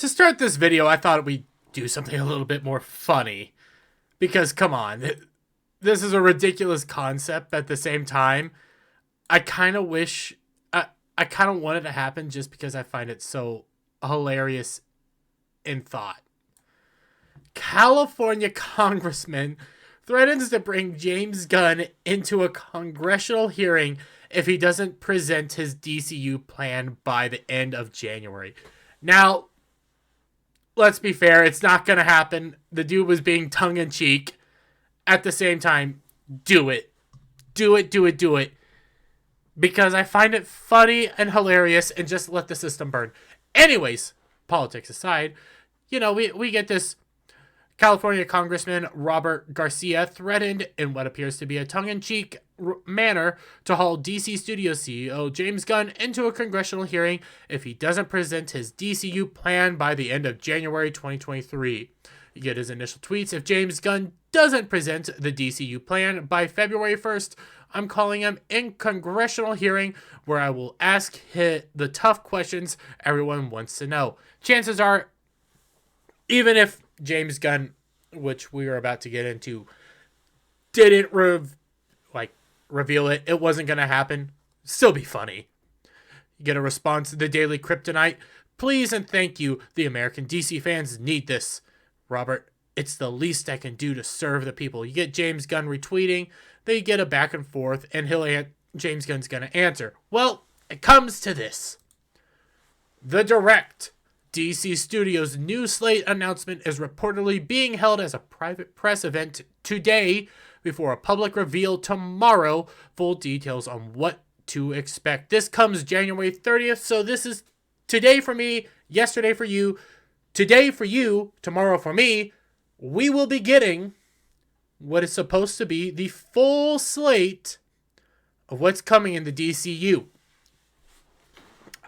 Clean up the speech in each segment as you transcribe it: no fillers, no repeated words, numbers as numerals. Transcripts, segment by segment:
To start this video, I thought we'd do something a little bit more funny. Because, come on, this is a ridiculous concept. At the same time, I kind of wish... I kind of want it to happen just because I find it so hilarious in thought. California congressman threatens to bring James Gunn into a congressional hearing if he doesn't present his DCU plan by the end of January. Now, let's be fair, it's not going to happen. The dude was being tongue-in-cheek. At the same time, do it. Do it. Because I find it funny and hilarious, and just let the system burn. Anyways, politics aside, we get this California Congressman Robert Garcia threatened in what appears to be a tongue-in-cheek manner to haul DC Studios CEO James Gunn into a congressional hearing if he doesn't present his DCU plan by the end of January 2023. You get his initial tweets. If James Gunn doesn't present the DCU plan by February 1st, I'm calling him in congressional hearing where I will ask the tough questions everyone wants to know. Chances are, even if James Gunn, which we are about to get into, didn't reveal it, it wasn't going to happen, still be funny. You get a response to the Daily Kryptonite. Please and thank you. The American DC fans need this. Robert, it's the least I can do to serve the people. You get James Gunn retweeting. They get a back and forth, and James Gunn's going to answer. Well, it comes to this. The Direct. DC Studios' new slate announcement is reportedly being held as a private press event today before a public reveal tomorrow. Full details on what to expect. This comes January 30th, so this is today for me, yesterday for you, today for you, tomorrow for me. We will be getting what is supposed to be the full slate of what's coming in the DCU.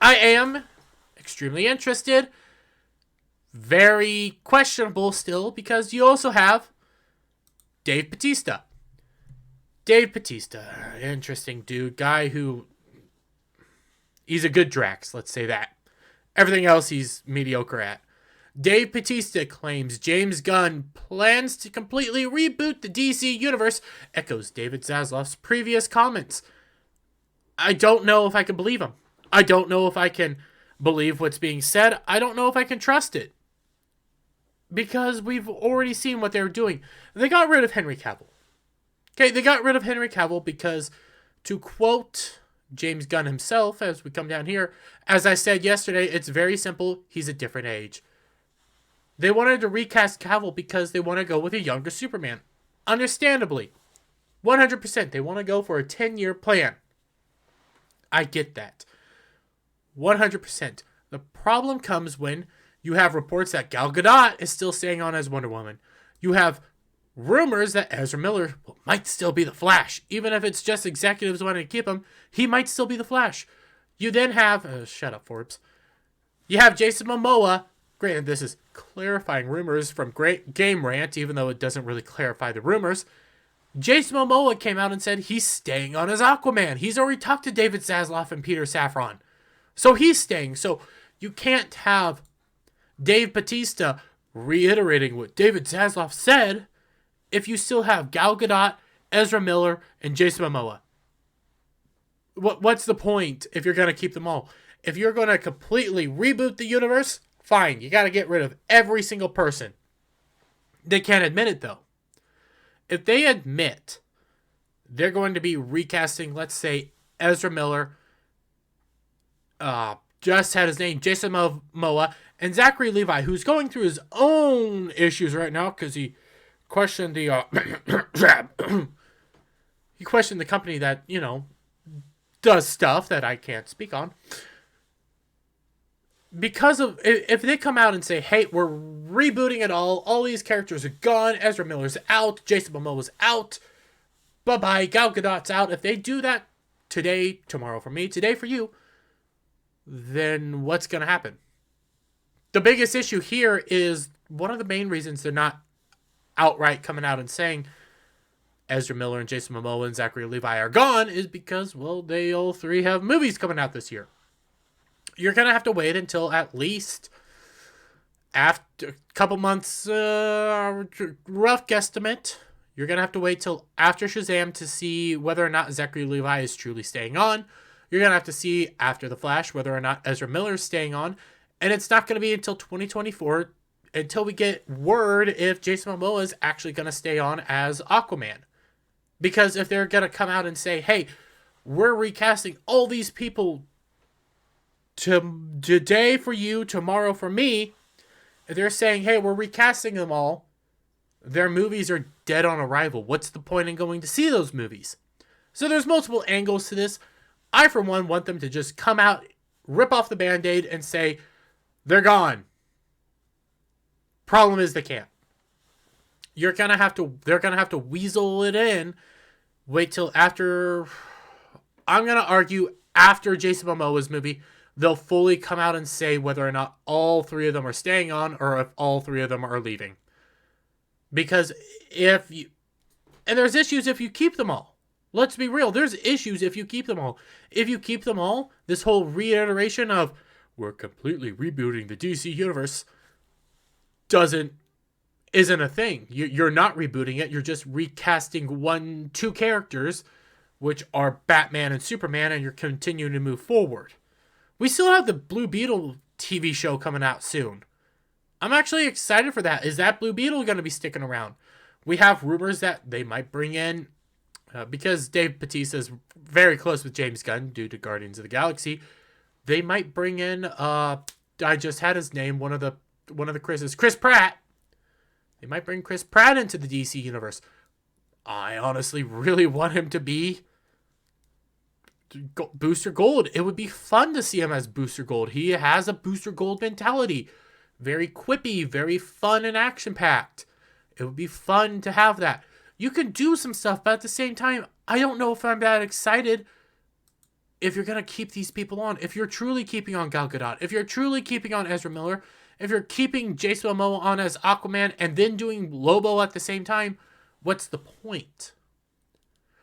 I am extremely interested. Very questionable still, because you also have Dave Bautista. Dave Bautista, interesting dude. Guy who... he's a good Drax, let's say that. Everything else he's mediocre at. Dave Bautista claims James Gunn plans to completely reboot the DC universe, echoes David Zaslav's previous comments. I don't know if I can believe him. I don't know if I can believe what's being said. I don't know if I can trust it. Because we've already seen what they're doing. They got rid of Henry Cavill. Okay, they got rid of Henry Cavill because, to quote James Gunn himself as we come down here, as I said yesterday, it's very simple. He's a different age. They wanted to recast Cavill because they want to go with a younger Superman. Understandably. 100%. They want to go for a 10-year plan. I get that. 100%. The problem comes when you have reports that Gal Gadot is still staying on as Wonder Woman. You have rumors that Ezra Miller might still be the Flash. Even if it's just executives wanting to keep him, he might still be the Flash. You then have... shut up, Forbes. You have Jason Momoa. Granted, this is clarifying rumors from Great Game Rant, even though it doesn't really clarify the rumors. Jason Momoa came out and said he's staying on as Aquaman. He's already talked to David Zaslav and Peter Safran. So he's staying. So you can't have Dave Bautista reiterating what David Zaslav said if you still have Gal Gadot, Ezra Miller, and Jason Momoa. What's the point if you're going to keep them all? If you're going to completely reboot the universe, fine. You got to get rid of every single person. They can't admit it, though. If they admit they're going to be recasting, let's say, Ezra Miller, just had his name, Jason Momoa, and Zachary Levi, who's going through his own issues right now because he questioned the he questioned the company that, does stuff that I can't speak on. Because of, if they come out and say, hey, we're rebooting it all these characters are gone, Ezra Miller's out, Jason Momoa's out, bye-bye, Gal Gadot's out. If they do that today, tomorrow for me, today for you, then what's going to happen? The biggest issue here is one of the main reasons they're not outright coming out and saying Ezra Miller and Jason Momoa and Zachary Levi are gone is because, well, they all three have movies coming out this year. You're going to have to wait until at least After a couple months, rough guesstimate, you're going to have to wait till after Shazam to see whether or not Zachary Levi is truly staying on. You're going to have to see after The Flash whether or not Ezra Miller is staying on. And it's not going to be until 2024 until we get word if Jason Momoa is actually going to stay on as Aquaman. Because if they're going to come out and say, hey, we're recasting all these people today for you, tomorrow for me, if they're saying, hey, we're recasting them all, their movies are dead on arrival. What's the point in going to see those movies? So there's multiple angles to this. I, for one, want them to just come out, rip off the Band-Aid, and say, they're gone. Problem is they can't. They're gonna have to weasel it in. Wait till after, I'm gonna argue after Jason Momoa's movie, they'll fully come out and say whether or not all three of them are staying on or if all three of them are leaving. Because and there's issues if you keep them all. Let's be real. There's issues if you keep them all. If you keep them all, this whole reiteration of we're completely rebooting the DC universe isn't a thing. You're not rebooting it. You're just recasting two characters, which are Batman and Superman, and you're continuing to move forward. We still have the Blue Beetle TV show coming out soon. I'm actually excited for that. Is that Blue Beetle going to be sticking around? We have rumors that they might bring in, because Dave Bautista is very close with James Gunn due to Guardians of the Galaxy, they might bring in, I just had his name, one of the Chris's, Chris Pratt. They might bring Chris Pratt into the DC universe. I honestly really want him to be Booster Gold. It would be fun to see him as Booster Gold. He has a Booster Gold mentality. Very quippy, very fun and action-packed. It would be fun to have that. You can do some stuff, but at the same time, I don't know if I'm that excited if you're going to keep these people on. If you're truly keeping on Gal Gadot, if you're truly keeping on Ezra Miller, if you're keeping Jason Momoa on as Aquaman and then doing Lobo at the same time, what's the point?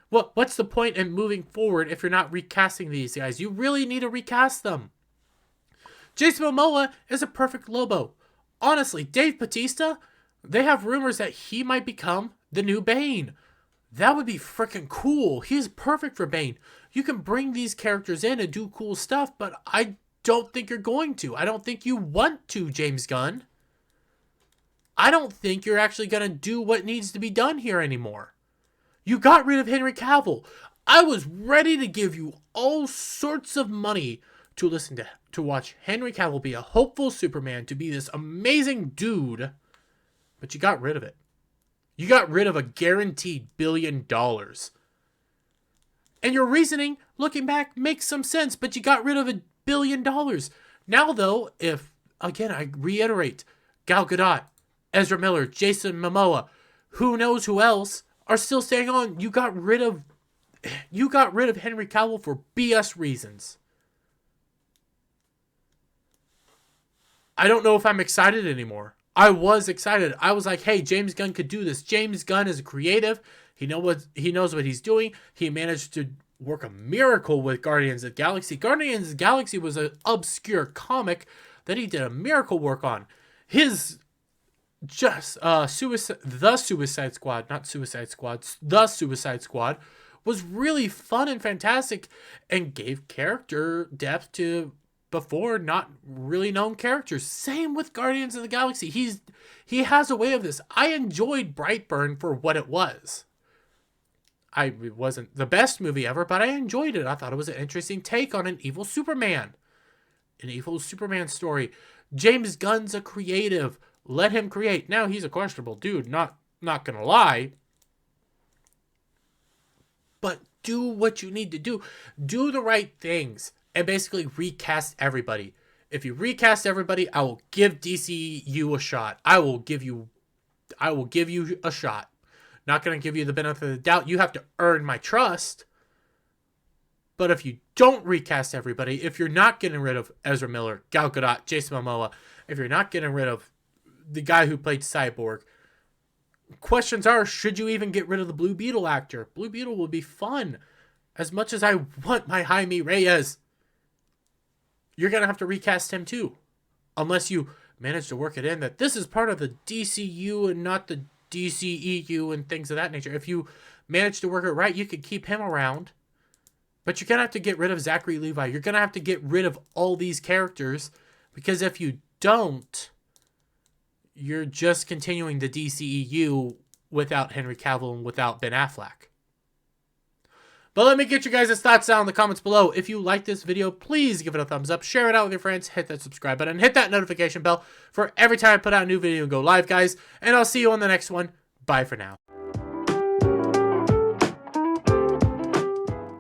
What's the point in moving forward if you're not recasting these guys? You really need to recast them. Jason Momoa is a perfect Lobo. Honestly, Dave Bautista, they have rumors that he might become the new Bane. That would be freaking cool. He's perfect for Bane. You can bring these characters in and do cool stuff, but I don't think you're going to. I don't think you want to, James Gunn. I don't think you're actually going to do what needs to be done here anymore. You got rid of Henry Cavill. I was ready to give you all sorts of money to to watch Henry Cavill be a hopeful Superman, to be this amazing dude, but you got rid of it. You got rid of a guaranteed $1 billion. And your reasoning, looking back, makes some sense, but you got rid of $1 billion. Now, though, if, again, I reiterate, Gal Gadot, Ezra Miller, Jason Momoa, who knows who else, are still staying on, you got rid of Henry Cavill for BS reasons. I don't know if I'm excited anymore. I was excited. I was like, hey, James Gunn could do this. James Gunn is a creative. He knows what he's doing. He managed to work a miracle with Guardians of the Galaxy. Guardians of the Galaxy was an obscure comic that he did a miracle work on. His The Suicide Squad was really fun and fantastic and gave character depth to before not really known characters. Same with Guardians of the Galaxy. He has a way of this. I enjoyed Brightburn for what it was. It wasn't the best movie ever, but I enjoyed it. I thought it was an interesting take on an evil Superman. An evil Superman story. James Gunn's a creative. Let him create. Now, he's a questionable dude, not gonna lie. But do what you need to do. Do the right things. And basically recast everybody. If you recast everybody, I will give DCU a shot. I will give you a shot. Not going to give you the benefit of the doubt. You have to earn my trust. But if you don't recast everybody, if you're not getting rid of Ezra Miller, Gal Gadot, Jason Momoa, if you're not getting rid of the guy who played Cyborg, questions are, should you even get rid of the Blue Beetle actor? Blue Beetle would be fun. As much as I want my Jaime Reyes, you're going to have to recast him too. Unless you manage to work it in that this is part of the DCU and not the DCEU and things of that nature. If you manage to work it right, you could keep him around. But you're going to have to get rid of Zachary Levi. You're going to have to get rid of all these characters. Because if you don't, you're just continuing the DCEU without Henry Cavill and without Ben Affleck. But let me get you guys' thoughts down in the comments below. If you like this video, please give it a thumbs up. Share it out with your friends. Hit that subscribe button. Hit that notification bell for every time I put out a new video and go live, guys. And I'll see you on the next one. Bye for now.